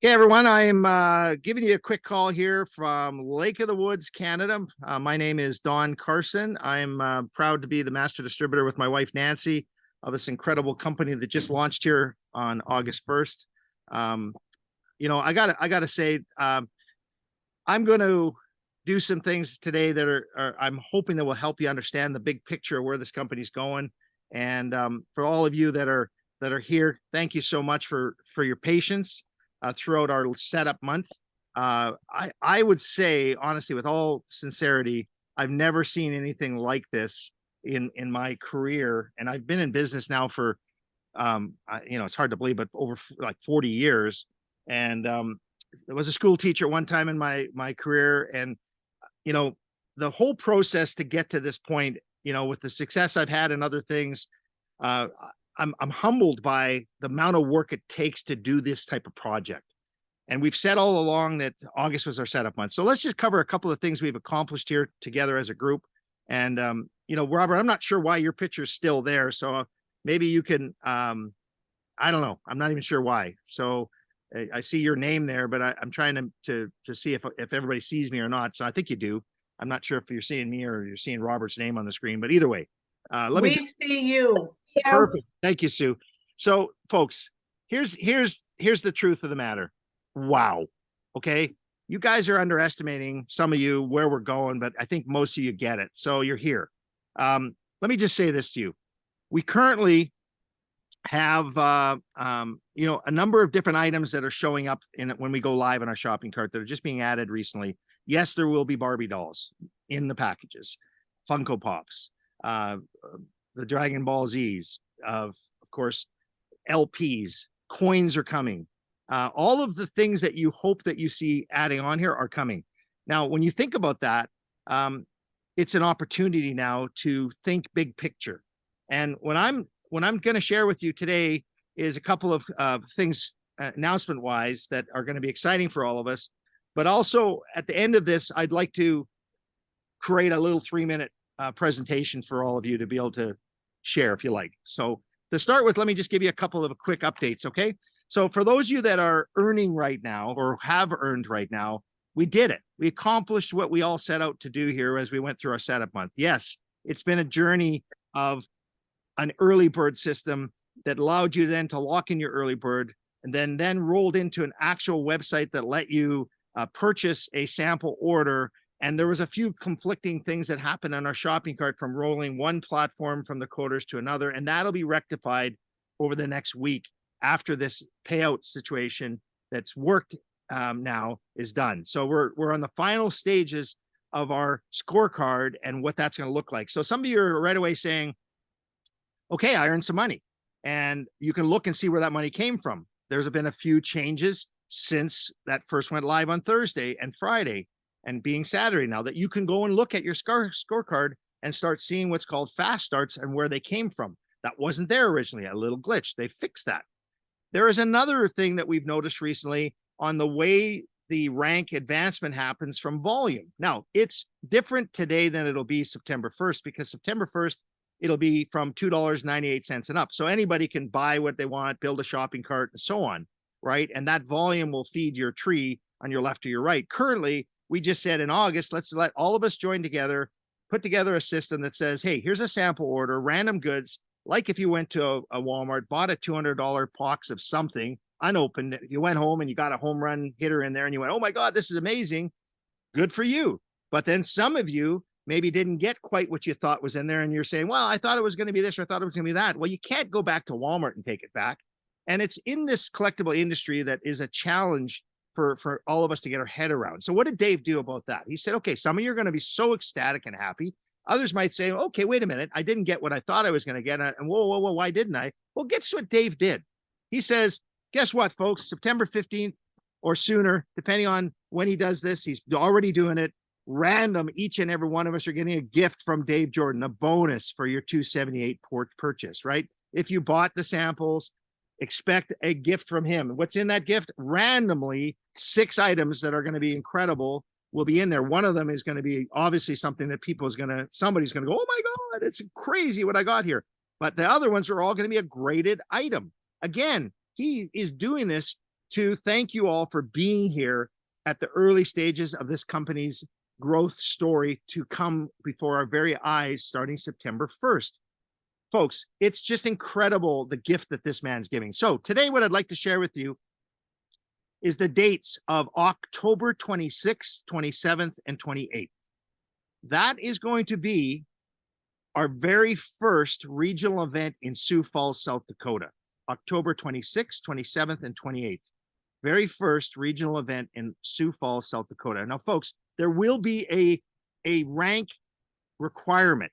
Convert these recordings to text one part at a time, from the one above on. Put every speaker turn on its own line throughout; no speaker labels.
Hey everyone, I am giving you a quick call here from Lake of the Woods, Canada. My name is Don Carson. I'm proud to be the master distributor with my wife Nancy of this incredible company that just launched here on August 1st. Um, I gotta say, I'm going to do some things today that I'm hoping that will help you understand the big picture of where this company's going. And for all of you that are here, thank you so much for your patience throughout our setup month. I would say honestly, with all sincerity, I've never seen anything like this in my career, and I've been in business now for it's hard to believe, but over like 40 years. And I was a school teacher one time in my career, and you know the whole process to get to this point, with the success I've had and other things, uh, I'm humbled by the amount of work it takes to do this type of project. And we've said all along that August was our setup month. So let's just cover a couple of things we've accomplished here together as a group. And Robert, I'm not sure why your picture's still there, so maybe you can. I don't know. I'm not even sure why. So I see your name there, but I'm trying to see if everybody sees me or not. So I think you do. I'm not sure if you're seeing me or you're seeing Robert's name on the screen, but either way, let me
We
just
see you.
perfect. Thank you, Sue. So, folks, here's the truth of the matter. Wow. Okay. You guys are underestimating, some of you, where we're going, but I think most of you get it. So you're here. Let me just say this to you. We currently have a number of different items that are showing up in when we go live in our shopping cart that are just being added recently. Yes, there will be Barbie dolls in the packages, Funko Pops, uh, the Dragon Ball Z's, of course, LPs, coins are coming. All of the things that you hope that you see adding on here are coming. Now, when you think about that, it's an opportunity now to think big picture. And what I'm going to share with you today is a couple of things, announcement wise, that are going to be exciting for all of us. But also at the end of this, I'd like to create a little 3-minute presentation for all of you to be able to share if you like. So to start with, let me just give you a couple of quick updates. Okay. So for those of you that are earning right now or have earned right now, we did it. We accomplished what we all set out to do here as we went through our setup month. Yes, it's been a journey of an early bird system that allowed you then to lock in your early bird, and then rolled into an actual website that let you purchase a sample order. And there was a few conflicting things that happened on our shopping cart from rolling one platform from the coders to another, and that'll be rectified over the next week after this payout situation that's worked now is done. So we're on the final stages of our scorecard and what that's going to look like. So some of you are right away saying, okay, I earned some money. And you can look and see where that money came from. There's been a few changes since that first went live on Thursday and Friday and being Saturday now, that you can go and look at your scorecard and start seeing what's called fast starts and where they came from. That wasn't there originally, a little glitch. They fixed that. There is another thing that we've noticed recently on the way the rank advancement happens from volume. Now, it's different today than it'll be September 1st, because September 1st, it'll be from $2.98 and up. So anybody can buy what they want, build a shopping cart, and so on, right? And that volume will feed your tree on your left or your right. Currently, we just said in August, let's let all of us join together, put together a system that says, hey, here's a sample order, random goods. Like if you went to a Walmart, bought a $200 box of something unopened, you went home and you got a home run hitter in there and you went, oh my God, this is amazing. Good for you. But then some of you maybe didn't get quite what you thought was in there, and you're saying, well, I thought it was going to be this or I thought it was going to be that. Well, you can't go back to Walmart and take it back. And it's in this collectible industry that is a challenge for all of us to get our head around. So what did Dave do about that? He said, okay, some of you are going to be so ecstatic and happy. Others might say, okay, wait a minute, I didn't get what I thought I was going to get. And whoa, why didn't I? Well, guess what Dave did? He says, guess what, folks, September 15th or sooner, depending on when he does this, he's already doing it. Random, each and every one of us are getting a gift from Dave Jordan, a bonus for your 278 port purchase, right? If you bought the samples, expect a gift from him. What's in that gift? Randomly, 6 items that are going to be incredible will be in there. One of them is going to be obviously something that somebody's going to go, oh my God, it's crazy what I got here. But the other ones are all going to be a graded item. Again, he is doing this to thank you all for being here at the early stages of this company's growth story to come before our very eyes starting September 1st. Folks, it's just incredible the gift that this man's giving. So today, what I'd like to share with you is the dates of October 26th, 27th, and 28th. That is going to be our very first regional event in Sioux Falls, South Dakota, October 26th, 27th, and 28th. Very first regional event in Sioux Falls, South Dakota. Now, folks, there will be a rank requirement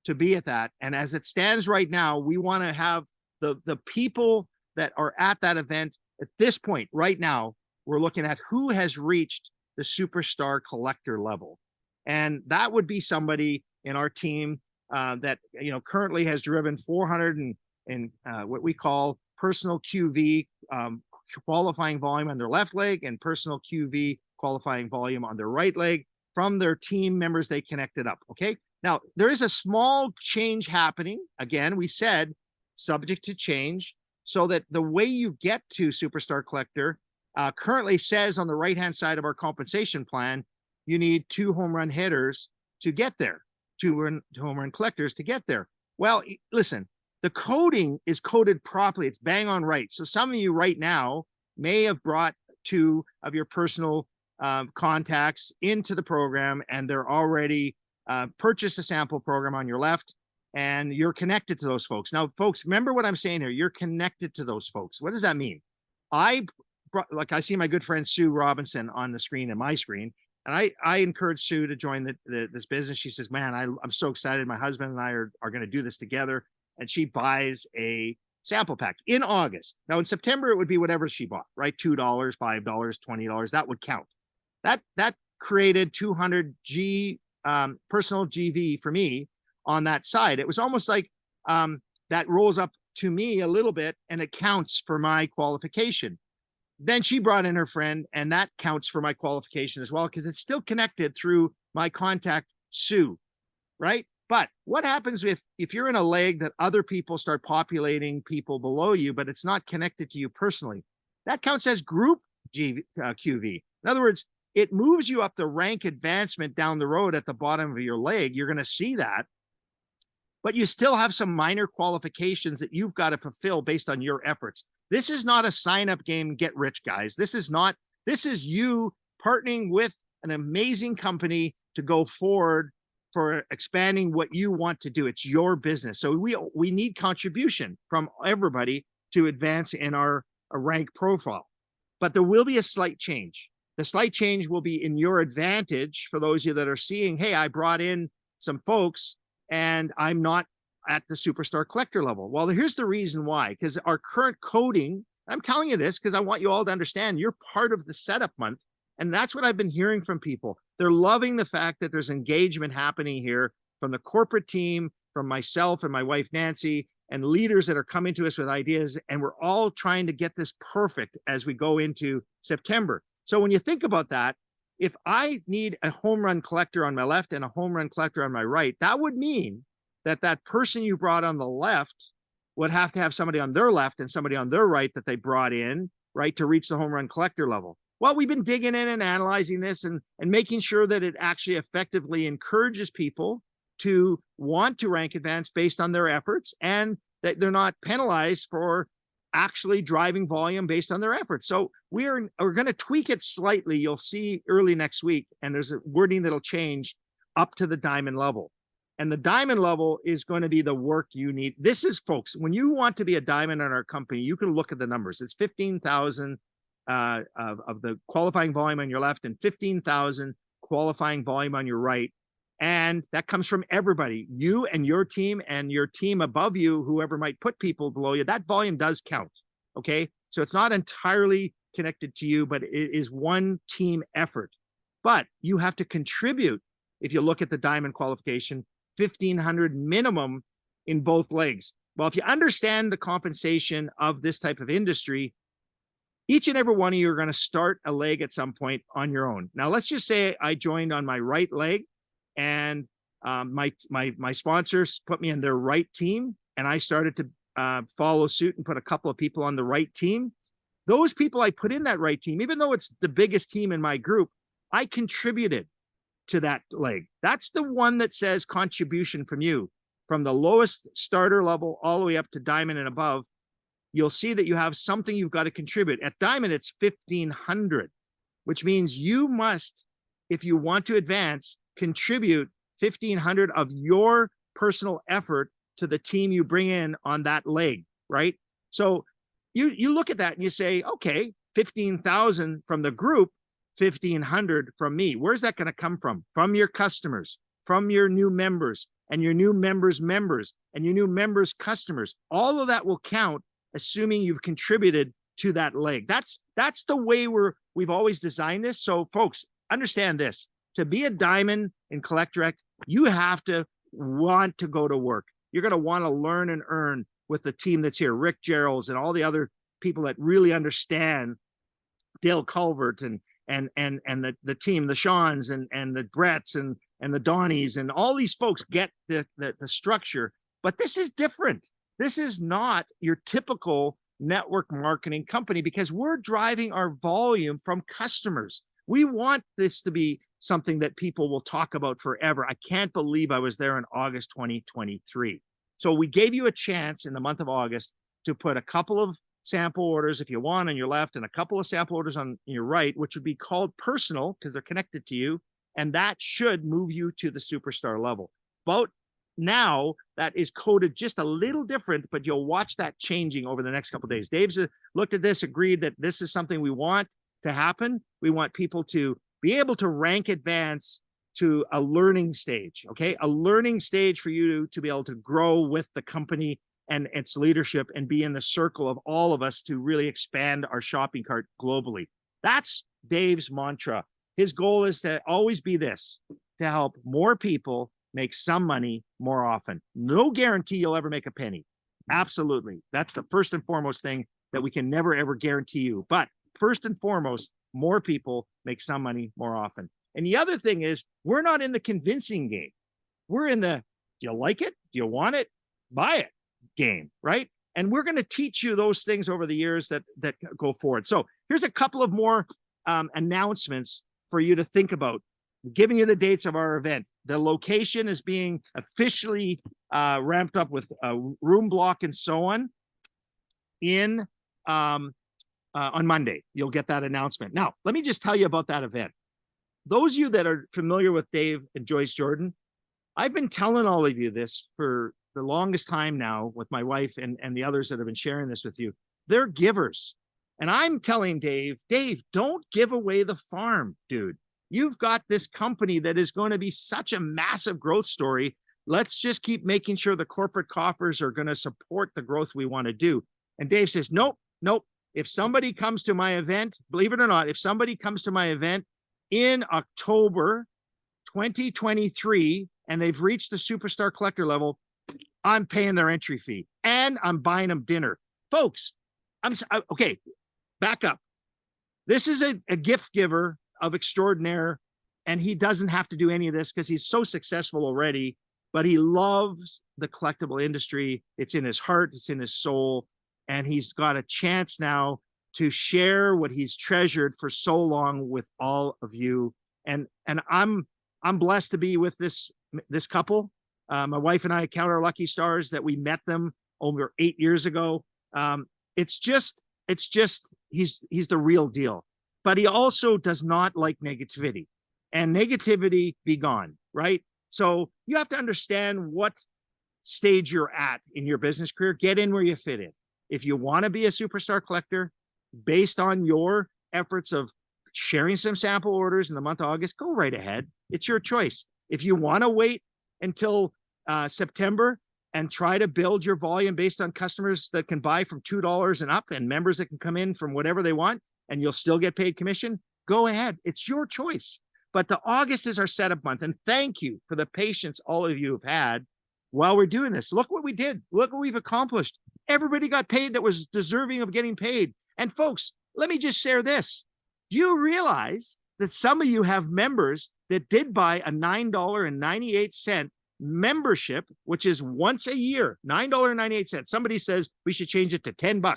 to be at that. And as it stands right now, we want to have the people that are at that event at this point right now. We're looking at who has reached the superstar collector level. And that would be somebody in our team that, you know, currently has driven 400 and what we call personal QV qualifying volume on their left leg and personal QV qualifying volume on their right leg from their team members they connected up. Okay. Now, there is a small change happening. Again, we said subject to change, so that the way you get to Superstar Collector currently says on the right-hand side of our compensation plan, you need 2 home run hitters to get there, 2 home run collectors to get there. Well, listen, the coding is coded properly. It's bang on right. So some of you right now may have brought 2 of your personal contacts into the program, and they're already purchased a sample program on your left, and you're connected to those folks. Now, folks, remember what I'm saying here. You're connected to those folks. What does that mean? I see my good friend Sue Robinson on the screen and my screen, and I encourage Sue to join this business. She says, man, I'm so excited. My husband and I are going to do this together. And she buys a sample pack in August. Now in September, it would be whatever she bought, right? $2, $5, $20, that would count. That created 200 personal GV for me on that side. It was almost like that rolls up to me a little bit and it counts for my qualification. Then she brought in her friend, and that counts for my qualification as well, because it's still connected through my contact, Sue, right? But what happens if you're in a leg that other people start populating people below you, but it's not connected to you personally? That counts as group QV. In other words, it moves you up the rank advancement down the road at the bottom of your leg. You're going to see that. But you still have some minor qualifications that you've got to fulfill based on your efforts. This is not a sign-up game, get rich, guys. This is you partnering with an amazing company to go forward for expanding what you want to do. It's your business. So we need contribution from everybody to advance in our rank profile. But there will be a slight change. The slight change will be in your advantage for those of you that are seeing, hey, I brought in some folks and I'm not at the superstar collector level. Well, here's the reason why, because our current coding, I'm telling you this because I want you all to understand you're part of the setup month. And that's what I've been hearing from people. They're loving the fact that there's engagement happening here from the corporate team, from myself and my wife, Nancy, and leaders that are coming to us with ideas. And we're all trying to get this perfect as we go into September. So when you think about that, if I need a home run collector on my left and a home run collector on my right, that would mean that that person you brought on the left would have to have somebody on their left and somebody on their right that they brought in, right, to reach the home run collector level. Well, we've been digging in and analyzing this and making sure that it actually effectively encourages people to want to rank advance based on their efforts, and that they're not penalized for actually driving volume based on their efforts. So we're going to tweak it slightly. You'll see early next week, and there's a wording that'll change up to the diamond level. And the diamond level is going to be the work you need. This is, folks, when you want to be a diamond in our company, you can look at the numbers. It's 15,000 of the qualifying volume on your left and 15,000 qualifying volume on your right. And that comes from everybody, you and your team above you, whoever might put people below you. That volume does count. Okay. So it's not entirely connected to you, but it is one team effort. But you have to contribute. If you look at the diamond qualification, 1,500 minimum in both legs. Well, if you understand the compensation of this type of industry, each and every one of you are going to start a leg at some point on your own. Now, let's just say I joined on my right leg, and my sponsors put me in their right team, and I started to follow suit and put a couple of people on the right team. those people I put in that right team, even though it's the biggest team in my group, I contributed to that leg. That's the one that says contribution from you, from the lowest starter level all the way up to diamond and above. You'll see that you have something you've got to contribute. At diamond, it's 1,500, which means you must, if you want to advance, contribute 1,500 of your personal effort to the team you bring in on that leg, right? So you look at that and you say, okay, 15,000 from the group, 1,500 from me. Where's that going to come from? From your customers, from your new members, and your new members' members, and your new members' customers. All of that will count, assuming you've contributed to that leg. That's the way we've always designed this. So folks, understand this. To be a diamond in Collect Direct, you have to want to go to work. You're going to want to learn and earn with the team that's here, Rick Geralds and all the other people that really understand, Dale Culvert and the team, the Seans and the Bretts and the Donnies and all these folks get the structure. But this is different. This is not your typical network marketing company, because we're driving our volume from customers. We want this to be something that people will talk about forever. I can't believe I was there in August 2023. So we gave you a chance in the month of August to put a couple of sample orders, if you want, on your left, and a couple of sample orders on your right, which would be called personal because they're connected to you. And that should move you to the superstar level. But now that is coded just a little different, but you'll watch that changing over the next couple of days. Dave's looked at this, agreed that this is something we want to happen. We want people to be able to rank advance to a learning stage, okay? A learning stage for you to be able to grow with the company and its leadership and be in the circle of all of us to really expand our shopping cart globally. That's Dave's mantra. His goal is to always be this, to help more people make some money more often. No guarantee you'll ever make a penny. Absolutely. That's the first and foremost thing that we can never, ever guarantee you. But first and foremost, more people make some money more often. And the other thing is, we're not in the convincing game. We're in the, do you like it? Do you want it? Buy it game, right? And we're going to teach you those things over the years that go forward. So here's a couple of more announcements for you to think about. I'm giving you the dates of our event. The location is being officially ramped up with a room block and so on on Monday. You'll get that announcement. Now, let me just tell you about that event. Those of you that are familiar with Dave and Joyce Jordan, I've been telling all of you this for the longest time now with my wife and the others that have been sharing this with you. They're givers. And I'm telling Dave, don't give away the farm, dude. You've got this company that is going to be such a massive growth story. Let's just keep making sure the corporate coffers are going to support the growth we want to do. And Dave says, nope. If somebody comes to my event, believe it or not, if somebody comes to my event in October 2023 and they've reached the superstar collector level, I'm paying their entry fee and I'm buying them dinner. Folks, okay, back up. This is a gift giver of extraordinaire, and he doesn't have to do any of this because he's so successful already, but he loves the collectible industry. It's in his heart, it's in his soul, and he's got a chance now to share what he's treasured for so long with all of you. And I'm blessed to be with this couple. My wife and I count our lucky stars that we met them over 8 years ago. It's just he's the real deal. But he also does not like negativity, and negativity be gone, right? So you have to understand what stage you're at in your business career. Get in where you fit in. If you want to be a superstar collector based on your efforts of sharing some sample orders in the month of August, go right ahead. It's your choice. If you want to wait until September and try to build your volume based on customers that can buy from $2 and up and members that can come in from whatever they want, and you'll still get paid commission, go ahead. It's your choice. But the August is our setup month. And thank you for the patience all of you have had while we're doing this. Look what we did. Look what we've accomplished. Everybody got paid that was deserving of getting paid. And folks, let me just share this. Do you realize that some of you have members that did buy a $9.98 membership, which is once a year, $9.98. Somebody says we should change it to $10.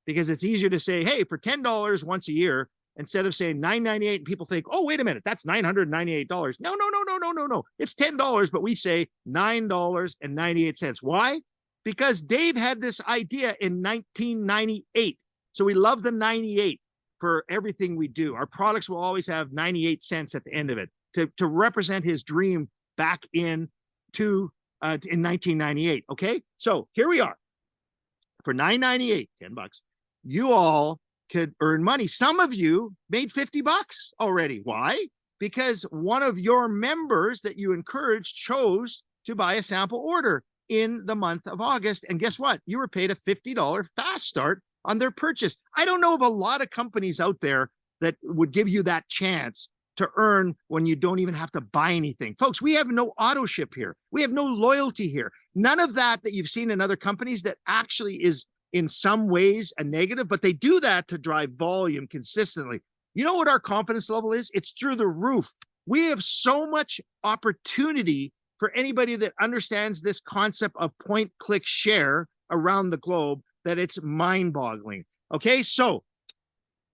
because it's easier to say, hey, for $10 once a year, instead of saying $9.98, and people think, oh, wait a minute, that's $998. No, no, no, no, no, no, no. It's $10, but we say $9.98. Why? Because Dave had this idea in 1998. So we love the 98 for everything we do. Our products will always have 98 cents at the end of it to represent his dream back in 1998. Okay, so here we are. For $9.98, $10, you all could earn money. Some of you made $50 already. Why? Because one of your members that you encouraged chose to buy a sample order in the month of August. And guess what? You were paid a $50 fast start on their purchase. I don't know of a lot of companies out there that would give you that chance to earn when you don't even have to buy anything. Folks, we have no auto ship here. We have no loyalty here. None of that you've seen in other companies that actually is in some ways a negative, but they do that to drive volume consistently. You know what our confidence level is? It's through the roof. We have so much opportunity for anybody that understands this concept of point, click, share around the globe that it's mind-boggling. Okay, so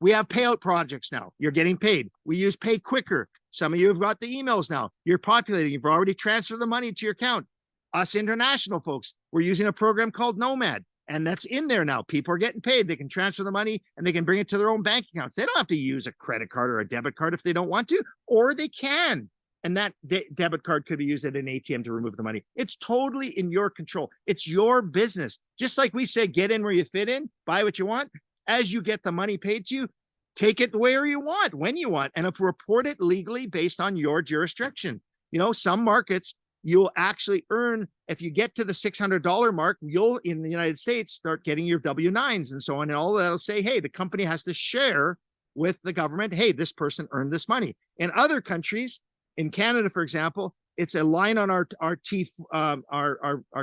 we have payout projects now. You're getting paid. We use Pay Quicker. Some of you have got the emails now. You're populating. You've already transferred the money to your account. Us international folks, we're using a program called Nomad, and that's in there now. People are getting paid. They can transfer the money and they can bring it to their own bank accounts. They don't have to use a credit card or a debit card if they don't want to, or they can. And that debit card could be used at an ATM to remove the money. It's totally in your control. It's your business. Just like we say, get in where you fit in, buy what you want. As you get the money paid to you, take it where you want, when you want, and report it legally based on your jurisdiction. You know, some markets you'll actually earn, if you get to the $600 mark, you'll, in the United States, start getting your W-9s and so on. And all that'll say, hey, the company has to share with the government, hey, this person earned this money. In other countries, in Canada, for example, it's a line on our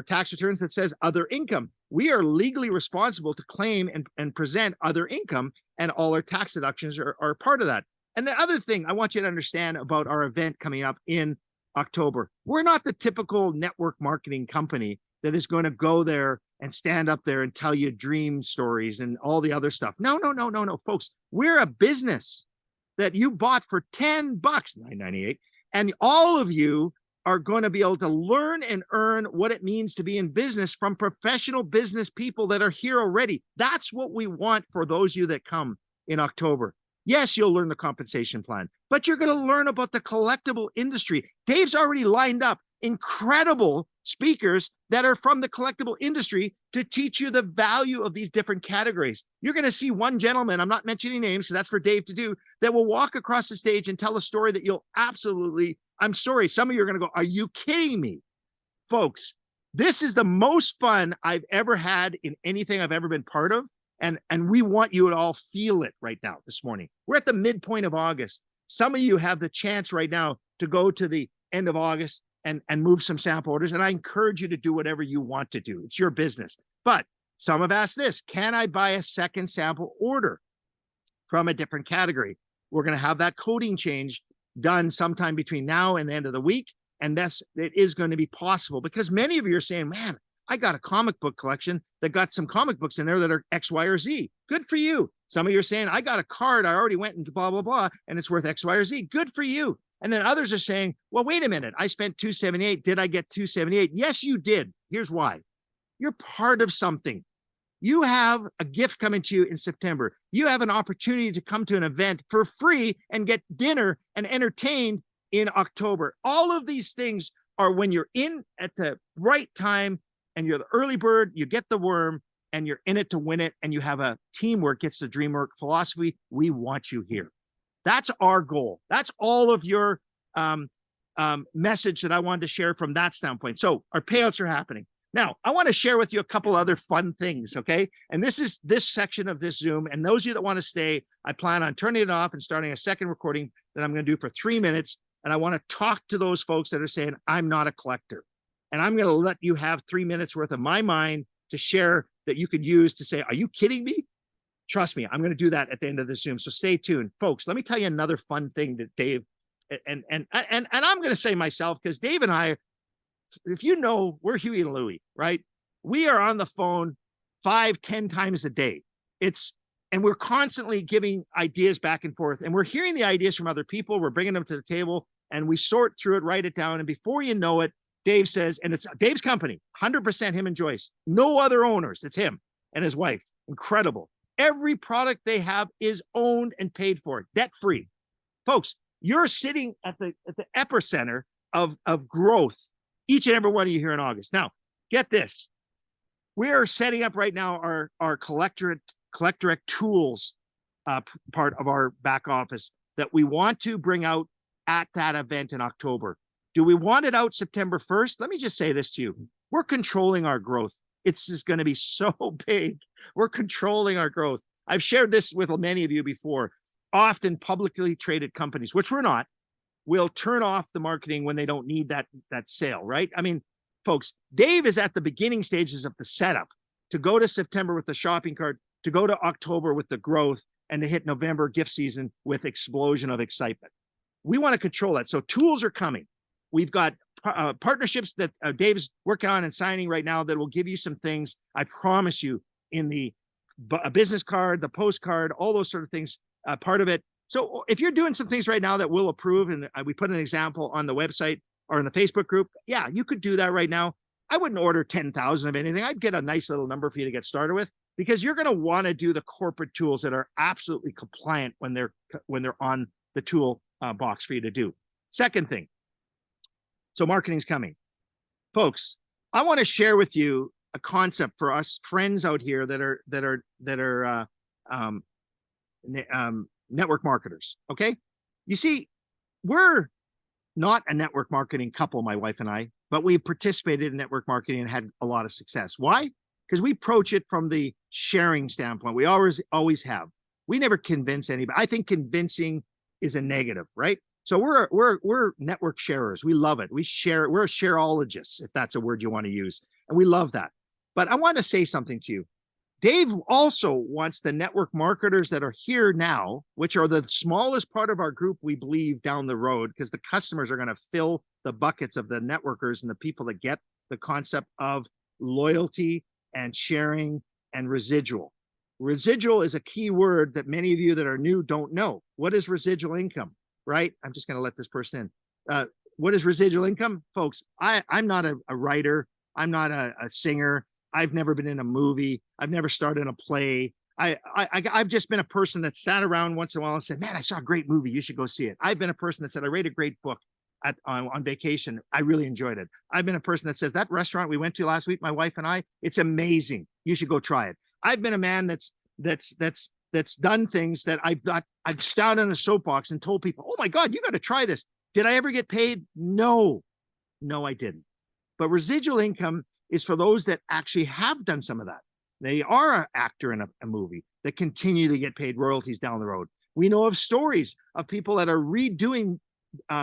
tax returns that says other income. We are legally responsible to claim and present other income, and all our tax deductions are part of that. And the other thing I want you to understand about our event coming up in October, we're not the typical network marketing company that is going to go there and stand up there and tell you dream stories and all the other stuff. No, no, no, no, no, folks. We're a business that you bought for $10, $9.98, and all of you are going to be able to learn and earn what it means to be in business from professional business people that are here already. That's what we want for those of you that come in October. Yes, you'll learn the compensation plan, but you're going to learn about the collectible industry. Dave's already lined up incredible speakers that are from the collectible industry to teach you the value of these different categories. You're going to see one gentleman, I'm not mentioning names, so that's for Dave to do, that will walk across the stage and tell a story that you'll absolutely, I'm sorry, some of you are going to go, are you kidding me? Folks, this is the most fun I've ever had in anything I've ever been part of. And we want you to all feel it right now this morning. We're at the midpoint of August. Some of you have the chance right now to go to the end of August and move some sample orders. And I encourage you to do whatever you want to do. It's your business. But some have asked this, can I buy a second sample order from a different category? We're going to have that coding change done sometime between now and the end of the week. And it is going to be possible because many of you are saying, man, I got a comic book collection that got some comic books in there that are X, Y, or Z. Good for you. Some of you are saying, I got a card. I already went into blah, blah, blah, and it's worth X, Y, or Z. Good for you. And then others are saying, well, wait a minute. I spent $278. Did I get $278? Yes, you did. Here's why. You're part of something. You have a gift coming to you in September. You have an opportunity to come to an event for free and get dinner and entertained in October. All of these things are when you're in at the right time and you're the early bird, you get the worm, and you're in it to win it, and you have a teamwork gets the dream work philosophy. We want you here. That's our goal. That's all of your message that I wanted to share from that standpoint. So our payouts are happening. Now, I want to share with you a couple other fun things, okay? And this is this section of this Zoom, and those of you that want to stay, I plan on turning it off and starting a second recording that I'm going to do for 3 minutes, and I want to talk to those folks that are saying, I'm not a collector. And I'm going to let you have 3 minutes worth of my mind to share that you could use to say, are you kidding me? Trust me, I'm going to do that at the end of the Zoom. So stay tuned. Folks, let me tell you another fun thing that Dave, and I'm going to say myself, because Dave and I, if you know, we're Huey and Louie, right? We are on the phone 5-10 times a day. And we're constantly giving ideas back and forth, and we're hearing the ideas from other people. We're bringing them to the table, and we sort through it, write it down. And before you know it, Dave says, and it's Dave's company, 100% him and Joyce, no other owners. It's him and his wife. Incredible. Every product they have is owned and paid for, debt-free. Folks, you're sitting at the epicenter of growth, each and every one of you here in August. Now, get this. We're setting up right now our Collectorate tools part of our back office that we want to bring out at that event in October. Do we want it out September 1st? Let me just say this to you. We're controlling our growth. It's just going to be so big. We're controlling our growth. I've shared this with many of you before. Often publicly traded companies, which we're not, will turn off the marketing when they don't need that sale, right? I mean, folks, Dave is at the beginning stages of the setup to go to September with the shopping cart, to go to October with the growth, and to hit November gift season with explosion of excitement. We want to control that. So tools are coming. We've got partnerships that Dave's working on and signing right now that will give you some things, I promise you, in the business card, the postcard, all those sort of things, part of it. So if you're doing some things right now that we'll approve, and we put an example on the website or in the Facebook group, yeah, you could do that right now. I wouldn't order 10,000 of anything. I'd get a nice little number for you to get started with, because you're going to want to do the corporate tools that are absolutely compliant when they're on the tool box for you to do. Second thing, so marketing's coming. Folks, I want to share with you a concept for us friends out here that are network marketers. Okay. You see, we're not a network marketing couple, my wife and I, but we participated in network marketing and had a lot of success. Why? Because we approach it from the sharing standpoint. We always have. We never convince anybody. I think convincing is a negative, right? So we're network sharers. We love it. We share. We're shareologists, if that's a word you want to use, and we love that. But I want to say something to you. Dave also wants the network marketers that are here now, which are the smallest part of our group, we believe, down the road, because the customers are going to fill the buckets of the networkers and the people that get the concept of loyalty and sharing and residual. Residual is a key word that many of you that are new don't know. What is residual income, right? I'm just going to let this person in. What is residual income? Folks, I'm not a writer. I'm not a singer. I've never been in a movie. I've never started a play. I've just been a person that sat around once in a while and said, man, I saw a great movie. You should go see it. I've been a person that said, I read a great book on vacation. I really enjoyed it. I've been a person that says, that restaurant we went to last week, my wife and I, it's amazing. You should go try it. I've been a man that's done things that I've stood on a soapbox and told people, oh my God, you got to try this. Did I ever get paid? No, I didn't. But residual income is for those that actually have done some of that. They are an actor in a movie that continue to get paid royalties down the road. We know of stories of people that are redoing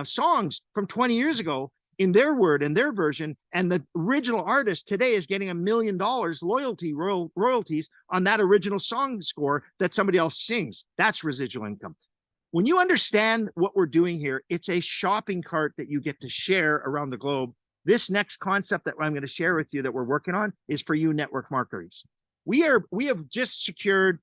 songs from 20 years ago in their word and their version, and the original artist today is getting $1 million royalties on that original song score that somebody else sings. That's residual income. When you understand what we're doing here, it's a shopping cart that you get to share around the globe. This next concept that I'm going to share with you that we're working on is for you network marketers. We have just secured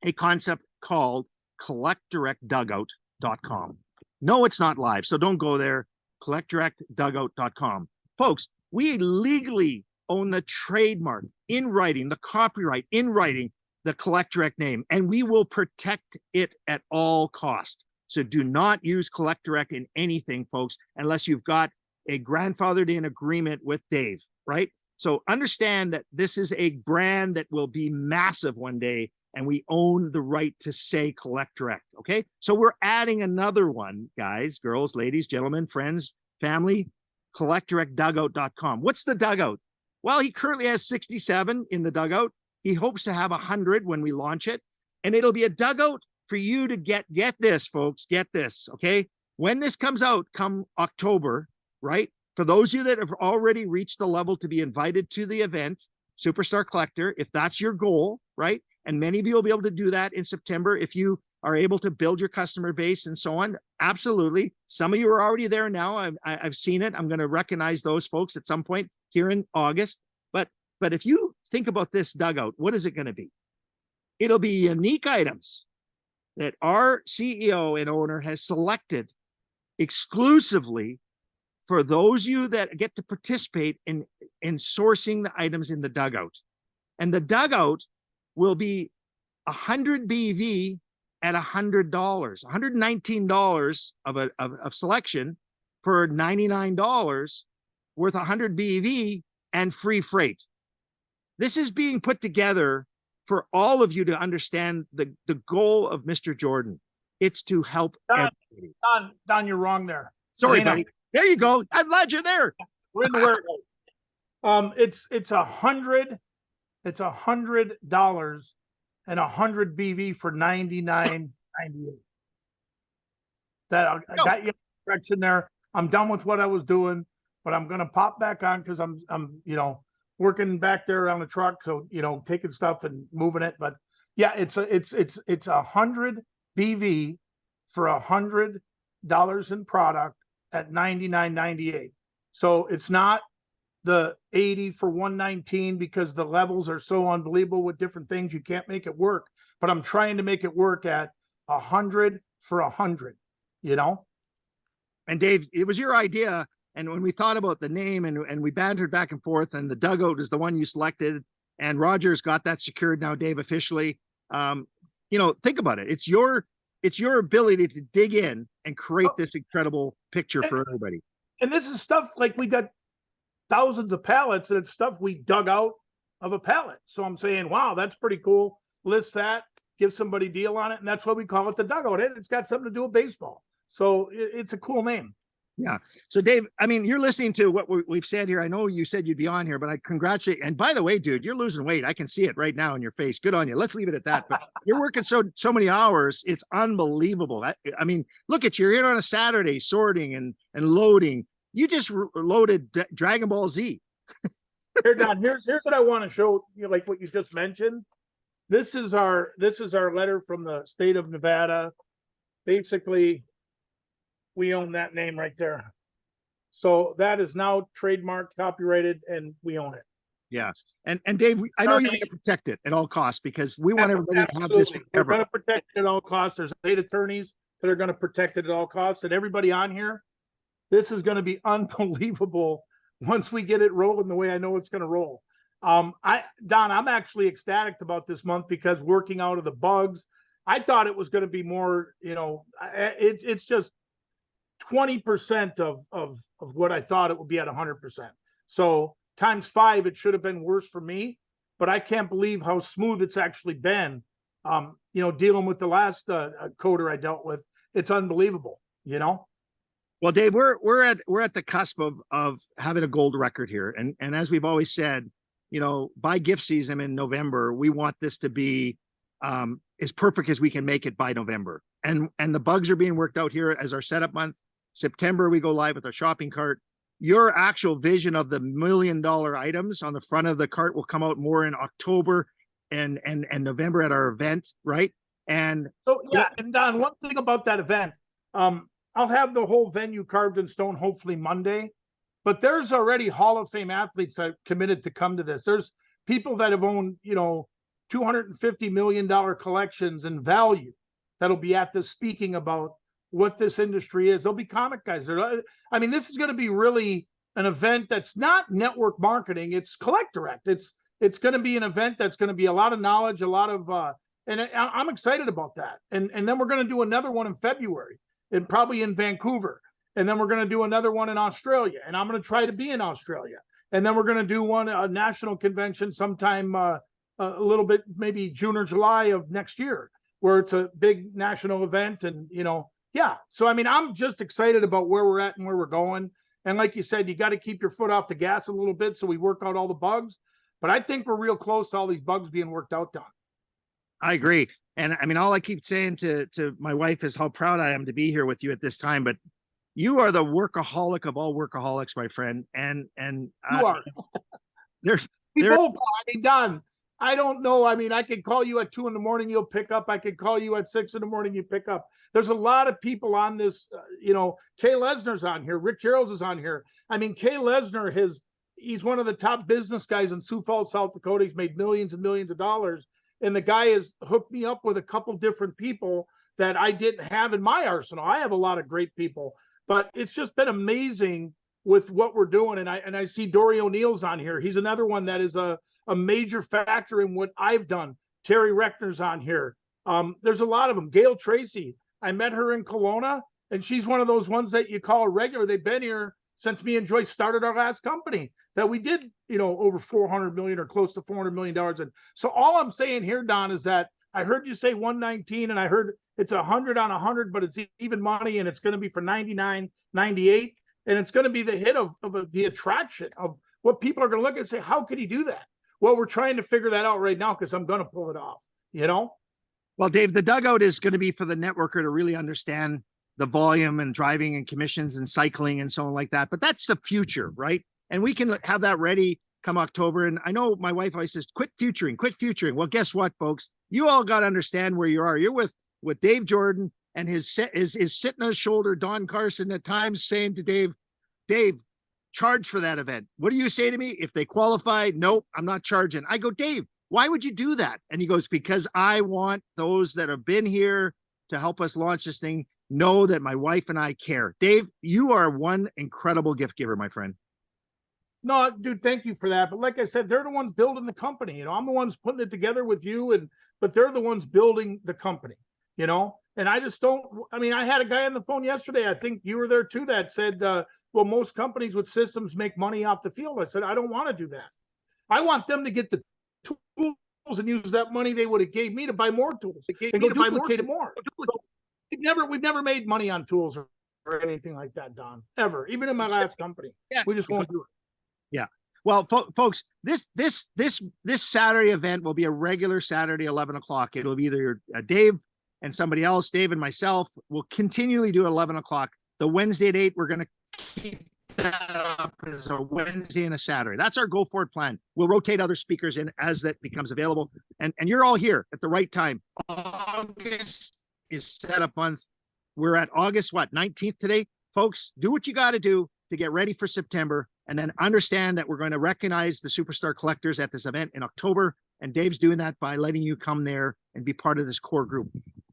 a concept called collectdirectdugout.com. No, it's not live, so don't go there. collectdirectdugout.com. Folks, we legally own the trademark in writing, the copyright in writing, the Collect Direct name, and we will protect it at all costs. So do not use Collect Direct in anything, folks, unless you've got a grandfathered in agreement with Dave, right? So understand that this is a brand that will be massive one day, and we own the right to say Collect Direct, okay? So we're adding another one, guys, girls, ladies, gentlemen, friends, family, collectdirectdugout.com. What's the dugout? Well, he currently has 67 in the dugout. He hopes to have 100 when we launch it, and it'll be a dugout for you to get this, folks, get this, okay? When this comes out, come October, right? For those of you that have already reached the level to be invited to the event, Superstar Collector, if that's your goal, right? And many of you will be able to do that in September if you are able to build your customer base and so on. Absolutely. Some of you are already there now. I've seen it. I'm going to recognize those folks at some point here in August. But if you think about this dugout, what is it going to be? It'll be unique items that our CEO and owner has selected exclusively for those of you that get to participate in sourcing the items in the dugout. And the dugout will be 100 BV at $100, $119 of selection for $99 worth 100 BV and free freight. This is being put together for all of you to understand the goal of Mr. Jordan. It's to help everybody.
Don, you're wrong there.
Sorry, buddy. There you go. I'm glad you're there.
We're in the warehouse. It's $100 and 100 BV for $99.98. That I got you correction there. I'm done with what I was doing, but I'm gonna pop back on because I'm working back there on the truck, so taking stuff and moving it. But yeah, it's 100 BV for $100 in product at $99.98. So it's not the 80 for 119 because the levels are so unbelievable with different things. You can't make it work, but I'm trying to make it work at 100 for 100,
And Dave, it was your idea. And when we thought about the name and we bantered back and forth, and the dugout is the one you selected, and Roger's got that secured now, Dave, officially. Think about it. It's your ability to dig in and create this incredible picture for everybody.
And this is stuff like we got thousands of pallets, and it's stuff we dug out of a pallet. So I'm saying, wow, that's pretty cool. List that, give somebody a deal on it, and that's what we call it, the dugout. It's got something to do with baseball. So it's a cool name.
Yeah. So Dave, I mean, you're listening to what we've said here. I know you said you'd be on here, but I congratulate. And by the way, dude, you're losing weight. I can see it right now in your face. Good on you. Let's leave it at that. But you're working so many hours. It's unbelievable. I mean, look at you. You're here on a Saturday sorting and loading. You just loaded Dragon Ball Z.
Here, Don, here's what I want to show you, like what you just mentioned. This is our letter from the state of Nevada. Basically, we own that name right there. So that is now trademarked, copyrighted, and we own it.
Yeah. And Dave, I know you're going to protect it at all costs because we want everybody to have this forever.
We're going to protect it at all costs. There's 8 attorneys that are going to protect it at all costs. And everybody on here, this is going to be unbelievable once we get it rolling the way I know it's going to roll. Don, I'm actually ecstatic about this month because working out of the bugs, I thought it was going to be more, it's just 20% of what I thought it would be at 100%. So times 5, it should have been worse for me, but I can't believe how smooth it's actually been. Dealing with the last coder I dealt with, it's unbelievable.
Well, Dave, we're at the cusp of having a gold record here, and as we've always said, by gift season in November, we want this to be as perfect as we can make it by November. And the bugs are being worked out here as our setup month. September, we go live with our shopping cart. Your actual vision of the $1 million items on the front of the cart will come out more in October and November at our event, right? And
so and Don, one thing about that event, I'll have the whole venue carved in stone hopefully Monday, but there's already Hall of Fame athletes that committed to come to this. There's people that have owned, $250 million collections in value that'll be at this speaking about what this industry is. There'll be comic guys. This is going to be really an event that's not network marketing. It's Collect Direct. It's going to be an event that's going to be a lot of knowledge, a lot of, and I'm excited about that. And then we're going to do another one in February and probably in Vancouver. And then we're going to do another one in Australia. And I'm going to try to be in Australia. And then we're going to do a national convention sometime a little bit, maybe June or July of next year, where it's a big national event. And, yeah. So, I'm just excited about where we're at and where we're going. And like you said, you got to keep your foot off the gas a little bit so we work out all the bugs. But I think we're real close to all these bugs being worked out, Don.
I agree. And all I keep saying to my wife is how proud I am to be here with you at this time. But you are the workaholic of all workaholics, my friend. And
you are.
There's
Don, I don't know. I could call you at 2 a.m, you'll pick up. I could call you at 6 a.m, you pick up. There's a lot of people on this, Kay Lesnar's on here. Rick Geralds is on here. Kay Lesnar, he's one of the top business guys in Sioux Falls, South Dakota. He's made millions and millions of dollars. And the guy has hooked me up with a couple different people that I didn't have in my arsenal. I have a lot of great people, but it's just been amazing with what we're doing. And I see Dory O'Neill's on here. He's another one that is a major factor in what I've done. Terry Reckner's on here. There's a lot of them. Gail Tracy, I met her in Kelowna, and she's one of those ones that you call a regular. They've been here since me and Joyce started our last company that we did, over 400 million or close to $400 million. And so all I'm saying here, Don, is that I heard you say 119, and I heard it's 100 on 100, but it's even money, and it's going to be for 99.98, and it's going to be the hit of the attraction of what people are going to look at and say, how could he do that? Well, we're trying to figure that out right now because I'm going to pull it off, Well,
Dave, the dugout is going to be for the networker to really understand the volume and driving and commissions and cycling and so on like that. But that's the future, right? And we can have that ready come October. And I know my wife always says, quit futuring. Well, guess what, folks? You all got to understand where you are. You're with Dave Jordan and his sitting on his shoulder, Don Carson, at times saying to Dave, charge for that event. What do you say to me? If they qualify, nope, I'm not charging. I go, Dave, why would you do that? And he goes, because I want those that have been here to help us launch this thing know that my wife and I care. Dave, you are one incredible gift giver, my friend.
No, dude, thank you for that. But like I said, they're the ones building the company. I'm the ones putting it together with you, but they're the ones building the company, And I just don't. I had a guy on the phone yesterday. I think you were there too. That said, well, most companies with systems make money off the field. I said, I don't want to do that. I want them to get the tools and use that money they would have gave me to buy more tools and go duplicate it more. We've never made money on tools or anything like that, Don, ever. Even in my last company, we just won't do it.
Yeah. Well, folks, this Saturday event will be a regular Saturday, 11 o'clock. It'll be either Dave and somebody else, Dave and myself. Will continually do 11 o'clock. The Wednesday at 8, we're going to keep that up as a Wednesday and a Saturday. That's our go forward plan. We'll rotate other speakers in as that becomes available. And you're all here at the right time. August is set up month. We're at August, 19th today. Folks, do what you got to do to get ready for September. And then understand that we're going to recognize the superstar collectors at this event in October. And Dave's doing that by letting you come there and be part of this core group.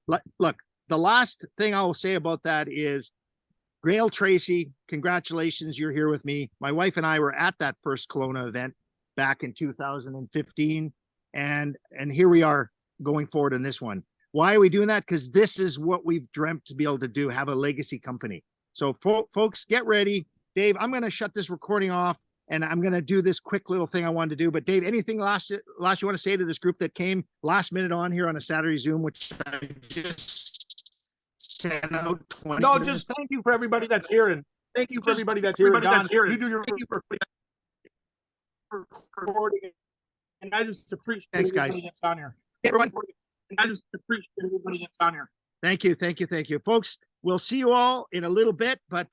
Look, the last thing I'll say about that is Gail Tracy, congratulations, you're here with me. My wife and I were at that first Kelowna event back in 2015. And here we are going forward in this one. Why are we doing that? Because this is what we've dreamt to be able to do, have a legacy company. So folks, get ready. Dave, I'm going to shut this recording off and I'm going to do this quick little thing I wanted to do. But Dave, anything last you want to say to this group that came last minute on here on a Saturday Zoom, which I just sent out 20
No,
minutes.
just thank you for everybody that's here. And thank you for everybody that's here. Don, you do your recording. And I just appreciate everybody that's on here.
Everyone.
And I just appreciate everybody that's on here.
Thank you. Folks, we'll see you all in a little bit, but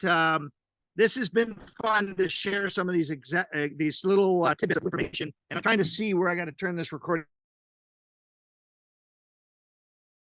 this has been fun to share some of these little tidbits of information. And I'm trying to see where I got to turn this recording